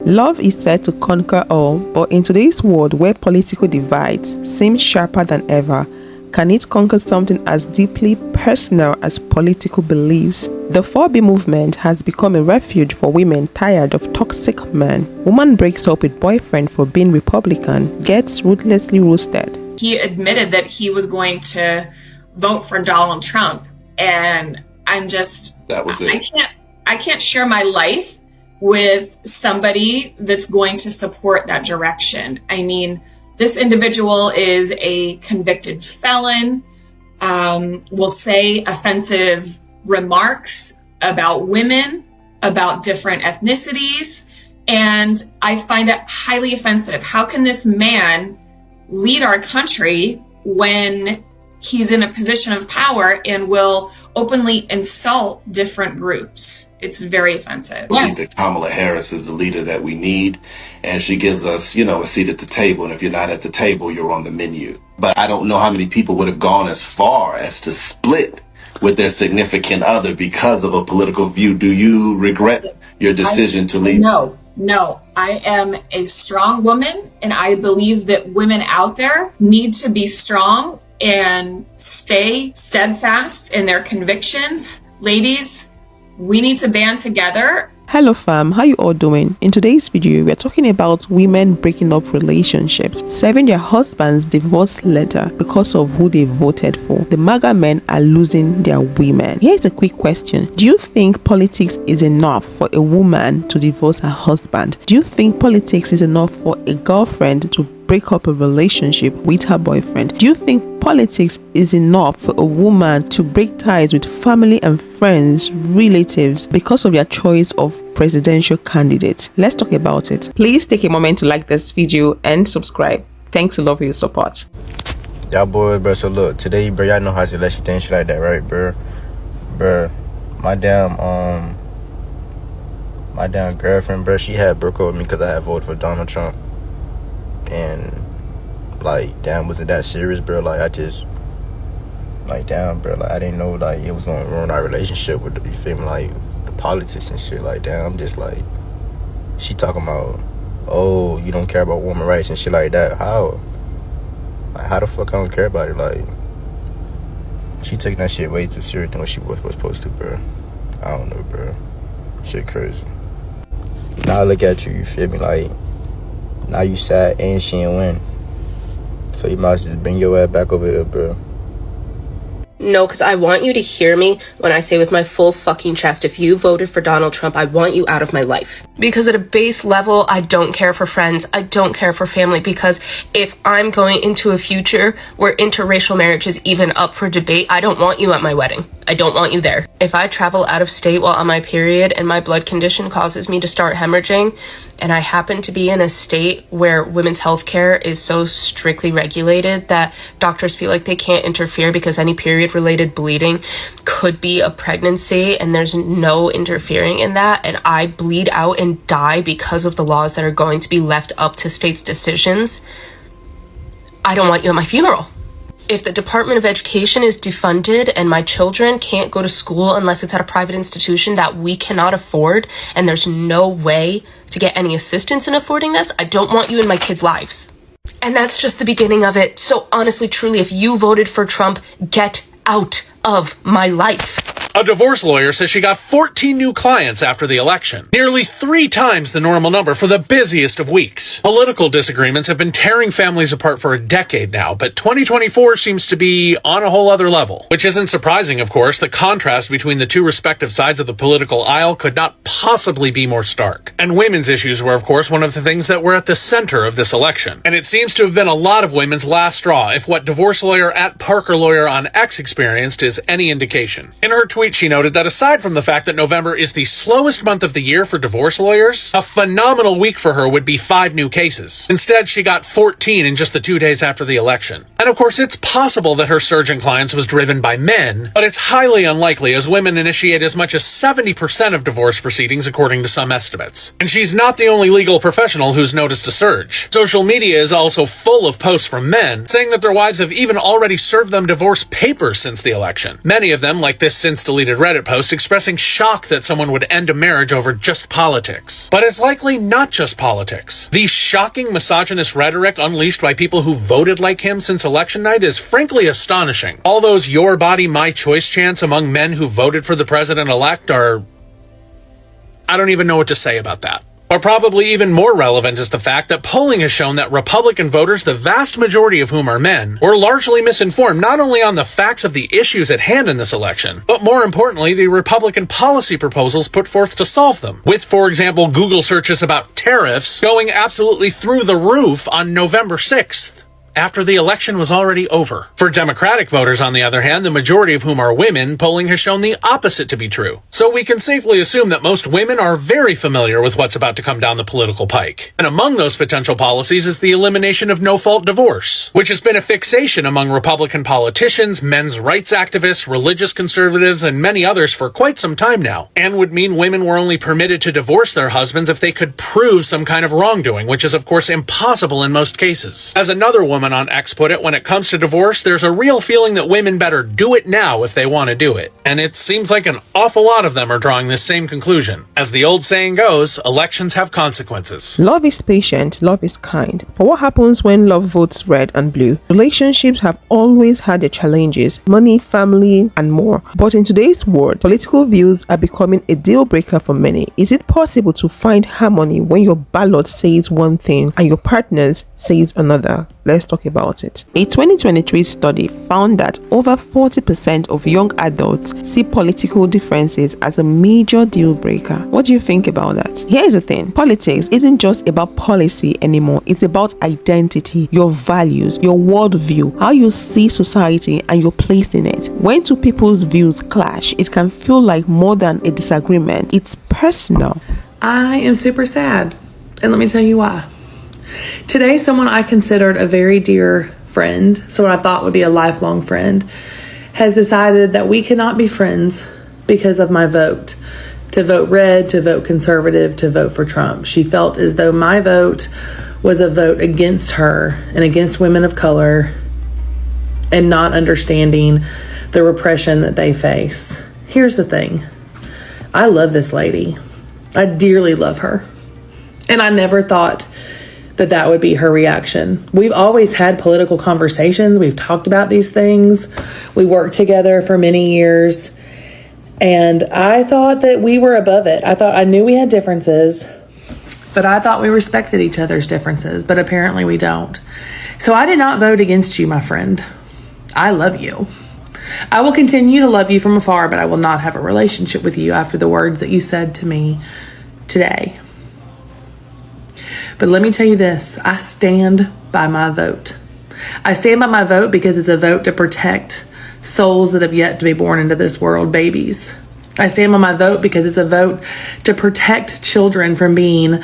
Love is said to conquer all, but in today's world where political divides seem sharper than ever, can it conquer something as deeply personal as political beliefs? The 4B movement has become a refuge for women tired of toxic men. Woman breaks up with boyfriend for being Republican, gets ruthlessly roasted. He admitted that he was going to vote for Donald Trump, and I'm just, that was it. I can't share my life with somebody that's going to support that direction. I mean, this individual is a convicted felon, will say offensive remarks about women, about different ethnicities, and I find it highly offensive. How can this man lead our country when he's in a position of power and will openly insult different groups? It's very offensive. I believe that Kamala Harris is the leader that we need, and she gives us, a seat at the table. And if you're not at the table, you're on the menu. But I don't know how many people would have gone as far as to split with their significant other because of a political view. Do you regret your decision to leave? No, I am a strong woman, and I believe that women out there need to be strong and stay steadfast in their convictions. Ladies, we need to band together. Hello fam, how you all doing? In today's video, we are talking about women breaking up relationships, serving their husbands divorce letter because of who they voted for. The MAGA men are losing their women. Here's a quick question. Do you think politics is enough for a woman to divorce her husband? Do you think politics is enough for a girlfriend to break up a relationship with her boyfriend? Do you think politics is enough for a woman to break ties with family and friends, relatives, because of their choice of presidential candidate? Let's talk about it. Please take a moment to like this video and subscribe. Thanks a lot for your support. Y'all boys, bro, so look, today, bro, y'all know how to let you think shit like that, right, bro? Bro, my damn girlfriend, bro, she had broke up with me because I had voted for Donald Trump. And like, damn, was it that serious, bro? Like, I just, like, damn, bro, like, I didn't know, like, it was gonna ruin our relationship with the, you feel me, like, the politics and shit. Like, damn, I'm just like, she talking about, oh, you don't care about women's rights and shit like that. How? Like, how the fuck I don't care about it? Like, she taking that shit way too serious than what she was supposed to, bro. I don't know, bro. Shit crazy. Now look at you, you feel me, like, now you sad and she ain't win. So you might as well just bring your ass back over here, bro. No, because I want you to hear me when I say with my full fucking chest, if you voted for Donald Trump, I want you out of my life. Because at a base level, I don't care for friends. I don't care for family. Because if I'm going into a future where interracial marriage is even up for debate, I don't want you at my wedding. I don't want you there. If I travel out of state while on my period and my blood condition causes me to start hemorrhaging, and I happen to be in a state where women's health care is so strictly regulated that doctors feel like they can't interfere because any period-related bleeding could be a pregnancy and there's no interfering in that, and I bleed out and die because of the laws that are going to be left up to states' decisions, I don't want you at my funeral. If the Department of Education is defunded and my children can't go to school unless it's at a private institution that we cannot afford, and there's no way to get any assistance in affording this, I don't want you in my kids' lives. And that's just the beginning of it. So honestly, truly, if you voted for Trump, get out of my life. A divorce lawyer says she got 14 new clients after the election, nearly 3 times the normal number for the busiest of weeks. Political disagreements have been tearing families apart for a decade now, but 2024 seems to be on a whole other level. Which isn't surprising, of course. The contrast between the two respective sides of the political aisle could not possibly be more stark. And women's issues were, of course, one of the things that were at the center of this election. And it seems to have been a lot of women's last straw, if what divorce lawyer at Parker Lawyer on X experienced is any indication. In her tweet, she noted that aside from the fact that November is the slowest month of the year for divorce lawyers, a phenomenal week for her would be 5 new cases. Instead, she got 14 in just the 2 days after the election. And of course, it's possible that her surge in clients was driven by men, but it's highly unlikely as women initiate as much as 70% of divorce proceedings according to some estimates. And she's not the only legal professional who's noticed a surge. Social media is also full of posts from men saying that their wives have even already served them divorce papers since the election. Many of them, like this since deleted deleted Reddit post expressing shock that someone would end a marriage over just politics. But it's likely not just politics. The shocking misogynist rhetoric unleashed by people who voted like him since election night is frankly astonishing. All those your body, my choice chants among men who voted for the president-elect are... I don't even know what to say about that. Or probably even more relevant is the fact that polling has shown that Republican voters, the vast majority of whom are men, were largely misinformed not only on the facts of the issues at hand in this election, but more importantly, the Republican policy proposals put forth to solve them. With, for example, Google searches about tariffs going absolutely through the roof on November 6th. After the election was already over. For Democratic voters, on the other hand, the majority of whom are women, polling has shown the opposite to be true. So we can safely assume that most women are very familiar with what's about to come down the political pike. And among those potential policies is the elimination of no-fault divorce, which has been a fixation among Republican politicians, men's rights activists, religious conservatives, and many others for quite some time now, and would mean women were only permitted to divorce their husbands if they could prove some kind of wrongdoing, which is of course impossible in most cases. As another woman on X put it, when it comes to divorce, there's a real feeling that women better do it now if they want to do it. And it seems like an awful lot of them are drawing this same conclusion. As the old saying goes, elections have consequences. Love is patient, love is kind. But what happens when love votes red and blue? Relationships have always had their challenges, money, family, and more. But in today's world, political views are becoming a deal breaker for many. Is it possible to find harmony when your ballot says one thing and your partner's says another? Let's talk about it. A 2023 study found that over 40% of young adults see political differences as a major deal breaker. What do you think about that? Here's the thing. Politics isn't just about policy anymore. It's about identity, your values, your worldview, how you see society and your place in it. When two people's views clash, it can feel like more than a disagreement. It's personal. I am super sad. And let me tell you why. Today, someone I considered a very dear friend, someone I thought would be a lifelong friend, has decided that we cannot be friends because of my vote. To vote red, to vote conservative, to vote for Trump. She felt as though my vote was a vote against her and against women of color and not understanding the repression that they face. Here's the thing. I love this lady. I dearly love her. And I never thought that would be her reaction. We've always had political conversations. We've talked about these things. We worked together for many years. And I thought that we were above it. I knew we had differences, but I thought we respected each other's differences, but apparently we don't. So I did not vote against you, my friend. I love you. I will continue to love you from afar, but I will not have a relationship with you after the words that you said to me today. But let me tell you this, I stand by my vote. I stand by my vote because it's a vote to protect souls that have yet to be born into this world, babies. I stand by my vote because it's a vote to protect children from being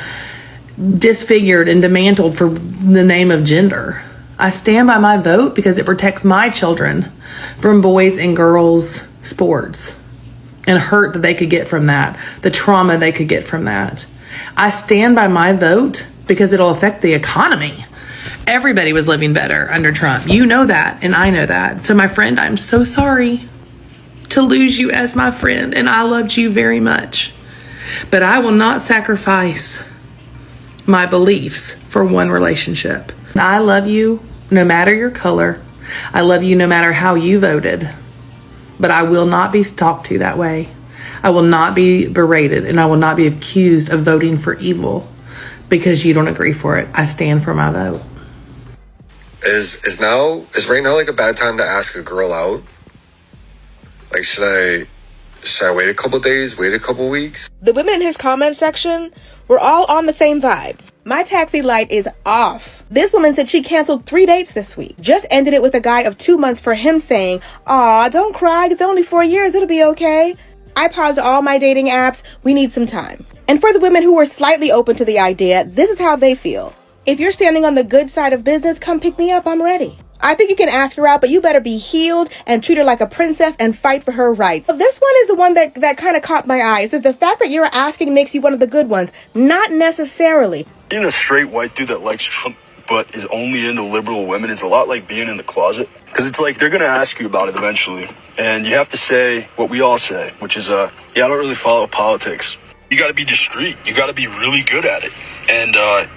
disfigured and demantled for the name of gender. I stand by my vote because it protects my children from boys and girls sports and hurt that they could get from that, the trauma they could get from that. I stand by my vote because it'll affect the economy. Everybody was living better under Trump. You know that, and I know that. So my friend, I'm so sorry to lose you as my friend, and I loved you very much. But I will not sacrifice my beliefs for one relationship. I love you no matter your color. I love you no matter how you voted. But I will not be talked to that way. I will not be berated, and I will not be accused of voting for evil because you don't agree for it. I stand for my vote. Is right now like a bad time to ask a girl out? Like, should I wait a couple days, wait a couple weeks? The women in his comment section were all on the same vibe. My taxi light is off. This woman said she canceled 3 dates this week. Just ended it with a guy of 2 months for him saying, "Aw, don't cry, it's only 4 years, it'll be okay. I paused all my dating apps, we need some time." And for the women who were slightly open to the idea, this is how they feel. If you're standing on the good side of business, come pick me up, I'm ready. I think you can ask her out, but you better be healed and treat her like a princess and fight for her rights. So this one is the one that kind of caught my eye. It says the fact that you're asking makes you one of the good ones. Not necessarily. Being a straight white dude that likes Trump but is only into liberal women is a lot like being in the closet. Because it's like they're going to ask you about it eventually. And you have to say what we all say, which is, yeah, I don't really follow politics. You got to be discreet. You got to be really good at it. And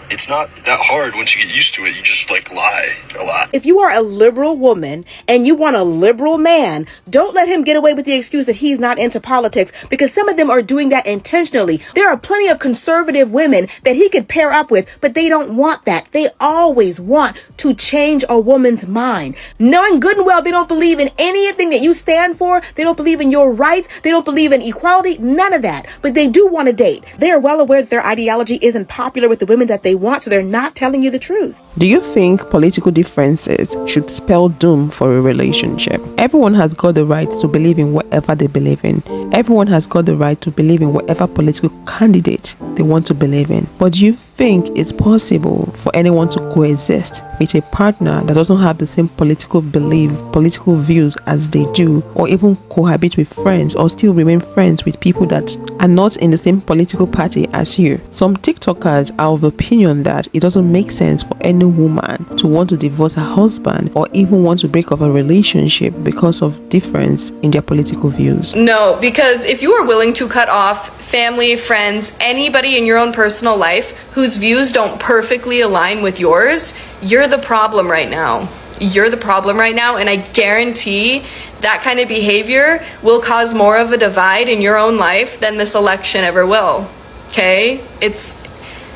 it's not that hard once you get used to it. You just like lie a lot. If you are a liberal woman and you want a liberal man, don't let him get away with the excuse that he's not into politics, because some of them are doing that intentionally. There are plenty of conservative women that he could pair up with, but they don't want that. They always want to change a woman's mind. Knowing good and well they don't believe in anything that you stand for. They don't believe in your rights. They don't believe in equality. None of that. But they do want to date. They are well aware that their ideology isn't popular with the women that they want, so they're not telling you the truth. Do you think political differences should spell doom for a relationship? Everyone has got the right to believe in whatever they believe in. Everyone has got the right to believe in whatever political candidate they want to believe in. But do you think it's possible for anyone to coexist with a partner that doesn't have the same political views as they do, or even cohabit with friends or still remain friends with people that are not in the same political party as you? Some TikTokers are of the opinion that it doesn't make sense for any woman to want to divorce her husband or even want to break up a relationship because of difference in their political views. No, because if you are willing to cut off family, friends, anybody in your own personal life whose views don't perfectly align with yours, you're the problem right now. You're the problem right now, and I guarantee that kind of behavior will cause more of a divide in your own life than this election ever will. Okay?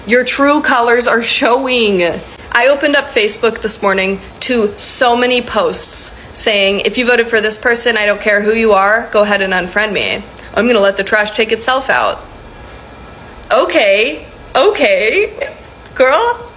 Your true colors are showing. I opened up Facebook this morning to so many posts saying, if you voted for this person, I don't care who you are, go ahead and unfriend me. I'm gonna let the trash take itself out. Okay, girl.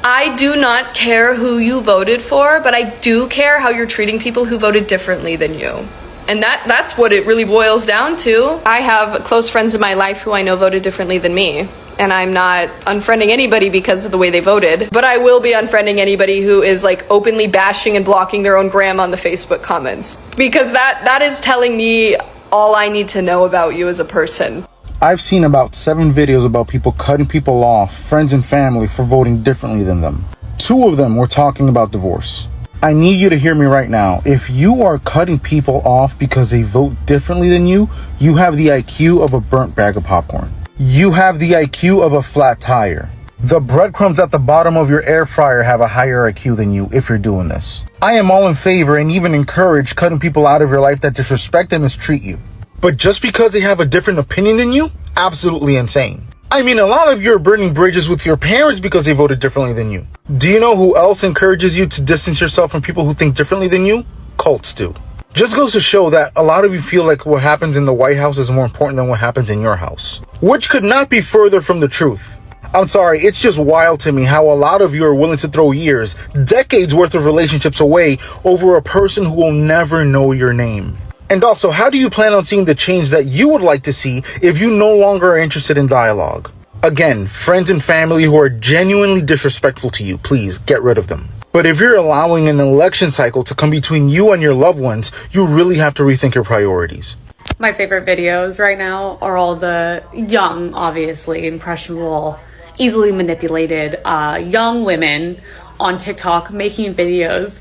I do not care who you voted for, but I do care how you're treating people who voted differently than you. And that's what it really boils down to. I have close friends in my life who I know voted differently than me. And I'm not unfriending anybody because of the way they voted. But I will be unfriending anybody who is like openly bashing and blocking their own grandma on the Facebook comments. Because that is telling me all I need to know about you as a person. I've seen about 7 videos about people cutting people off, friends and family, for voting differently than them. 2 of them were talking about divorce. I need you to hear me right now. If you are cutting people off because they vote differently than you, you have the IQ of a burnt bag of popcorn. You have the IQ of a flat tire. The breadcrumbs at the bottom of your air fryer have a higher IQ than you if you're doing this. I am all in favor and even encourage cutting people out of your life that disrespect and mistreat you. But just because they have a different opinion than you, absolutely insane. I mean, a lot of you are burning bridges with your parents because they voted differently than you. Do you know who else encourages you to distance yourself from people who think differently than you? Cults do. Just goes to show that a lot of you feel like what happens in the White House is more important than what happens in your house, which could not be further from the truth. I'm sorry, it's just wild to me how a lot of you are willing to throw years, decades worth of relationships away over a person who will never know your name. And also, how do you plan on seeing the change that you would like to see if you no longer are interested in dialogue? Again, friends and family who are genuinely disrespectful to you, please get rid of them. But if you're allowing an election cycle to come between you and your loved ones, you really have to rethink your priorities. My favorite videos right now are all the young, obviously impressionable, easily manipulated young women on TikTok making videos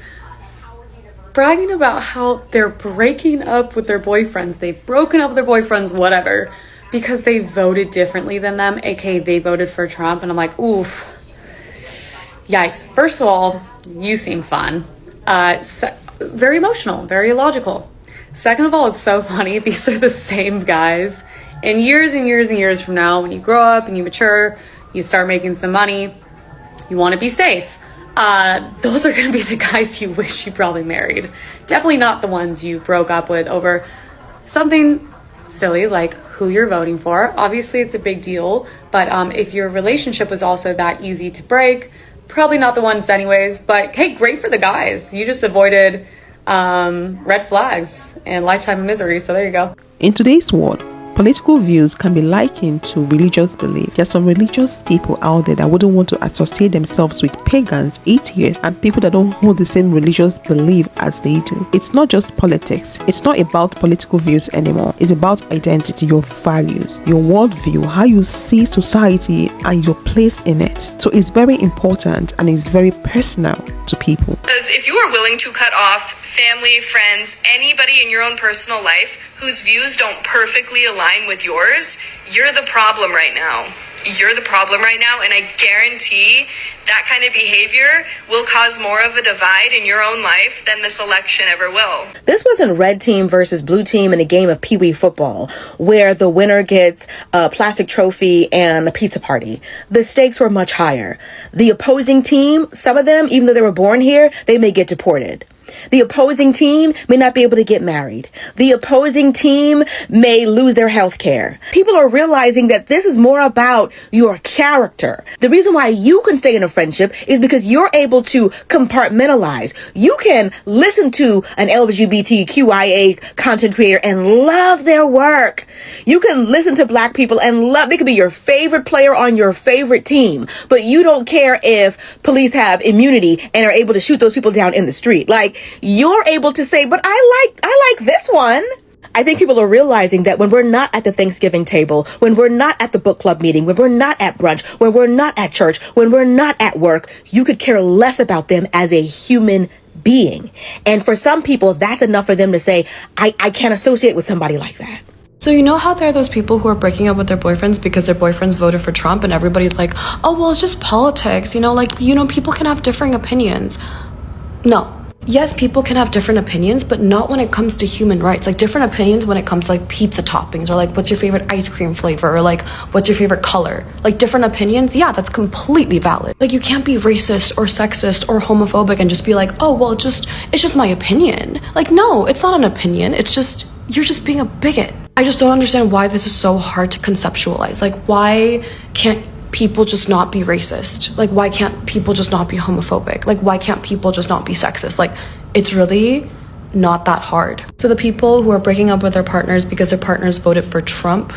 bragging about how they're breaking up with their boyfriends. They've broken up with their boyfriends, whatever, because they voted differently than them, aka they voted for Trump. And I'm like, oof, yikes. First of all, you seem fun. Very emotional, very illogical. Second of all, it's so funny. These are the same guys. And years and years and years from now, when you grow up and you mature, you start making some money, you want to be safe. Those are going to be the guys you wish you probably married. Definitely not the ones you broke up with over something silly like who you're voting for. Obviously, it's a big deal. But if your relationship was also that easy to break, probably not the ones anyways. But hey, great for the guys. You just avoided red flags and lifetime of misery. So there you go. In today's world, political views can be likened to religious belief. There's some religious people out there that wouldn't want to associate themselves with pagans, atheists, and people that don't hold the same religious belief as they do. It's not just politics. It's not about political views anymore. It's about identity, your values, your worldview, how you see society and your place in it. So it's very important and it's very personal. to people. Because if you are willing to cut off family, friends, anybody in your own personal life whose views don't perfectly align with yours, you're the problem right now. You're the problem right now, and I guarantee that kind of behavior will cause more of a divide in your own life than this election ever will. This wasn't red team versus blue team in a game of Pee Wee football, where the winner gets a plastic trophy and a pizza party. The stakes were much higher. The opposing team, some of them, even though they were born here, they may get deported. The opposing team may not be able to get married. The opposing team may lose their health care. People are realizing that this is more about your character. The reason why you can stay in a friendship is because you're able to compartmentalize. You can listen to an LGBTQIA content creator and love their work. You can listen to Black people and love, they could be your favorite player on your favorite team, but you don't care if police have immunity and are able to shoot those people down in the street. Like, you're able to say, but I like this one. I think people are realizing that when we're not at the Thanksgiving table, when we're not at the book club meeting, when we're not at brunch, when we're not at church, when we're not at work, you could care less about them as a human being. And for some people, that's enough for them to say, I can't associate with somebody like that. So you know how there are those people who are breaking up with their boyfriends because their boyfriends voted for Trump, and everybody's like, oh, well, it's just politics. People can have differing opinions. No. Yes, people can have different opinions, but not when it comes to human rights. Like, different opinions when it comes to, like, pizza toppings, or, like, what's your favorite ice cream flavor, or, like, what's your favorite color. Like, different opinions, yeah, that's completely valid. Like, you can't be racist or sexist or homophobic and just be like, oh, well, it's just my opinion. Like, no, it's not an opinion. It's just, you're just being a bigot. I just don't understand why this is so hard to conceptualize. Like, why can't people just not be racist? Like, why can't people just not be homophobic? Like, why can't people just not be sexist? Like, it's really not that hard. So the people who are breaking up with their partners because their partners voted for Trump,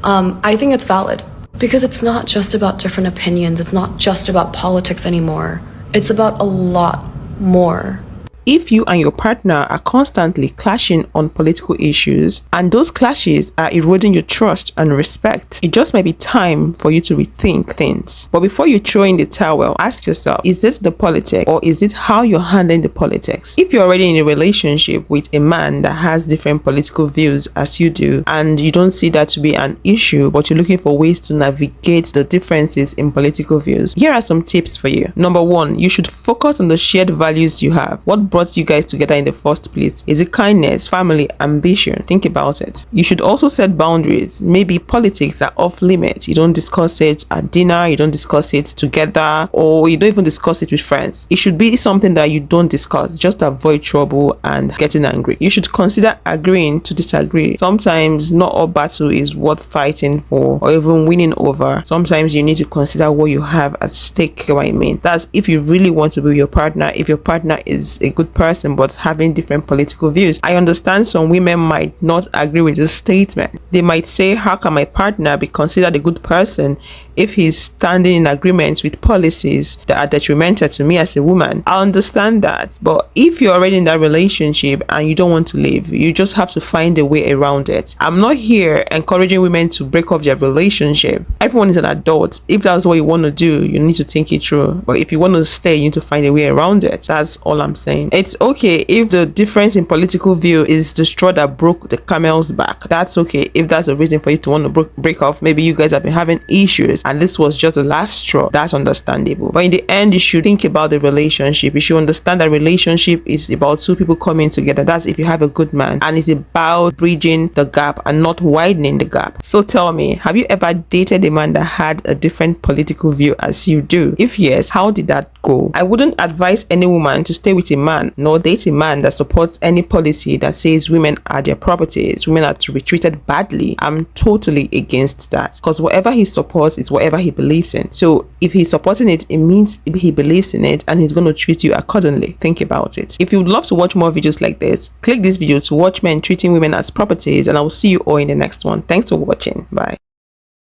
I think it's valid, because it's not just about different opinions. It's not just about politics anymore. It's about a lot more. If you and your partner are constantly clashing on political issues, and those clashes are eroding your trust and respect, it just might be time for you to rethink things. But before you throw in the towel, ask yourself, is it the politics, or is it how you're handling the politics? If you're already in a relationship with a man that has different political views as you do, and you don't see that to be an issue, but you're looking for ways to navigate the differences in political views, here are some tips for you. Number one, you should focus on the shared values you have. What brought you guys together in the first place? Is it kindness, family, ambition? Think about it. You should also set boundaries. Maybe politics are off limits. You don't discuss it at dinner, you don't discuss it together, or you don't even discuss it with friends. It should be something that you don't discuss. Just avoid trouble and getting angry. You should consider agreeing to disagree. Sometimes not all battle is worth fighting for or even winning over. Sometimes you need to consider what you have at stake. What I mean, that's if you really want to be with your partner. If your partner is a good person but having different political views, I understand some women might not agree with this statement. They might say, how can my partner be considered a good person if he's standing in agreement with policies that are detrimental to me as a woman? I understand that, but if you're already in that relationship and you don't want to leave, you just have to find a way around it. I'm not here encouraging women to break off their relationship. Everyone is an adult. If that's what you want to do, you need to think it through. But if you want to stay, you need to find a way around it. That's all I'm saying. It's okay if the difference in political view is the straw that broke the camel's back. That's okay if that's a reason for you to want to break off. Maybe you guys have been having issues and this was just the last straw. That's understandable. But in the end, you should think about the relationship. You should understand that relationship is about two people coming together. That's if you have a good man, and it's about bridging the gap and not widening the gap. So tell me, have you ever dated a man that had a different political view as you do? If yes, how did that go? I wouldn't advise any woman to stay with a man nor date a man that supports any policy that says women are their properties, women are to be treated badly. I'm totally against that, because whatever he supports is whatever he believes in. So if he's supporting it, it means he believes in it and he's going to treat you accordingly. Think about it. If you would love to watch more videos like this, click this video to watch men treating women as properties, and I will see you all in the next one. Thanks for watching. Bye.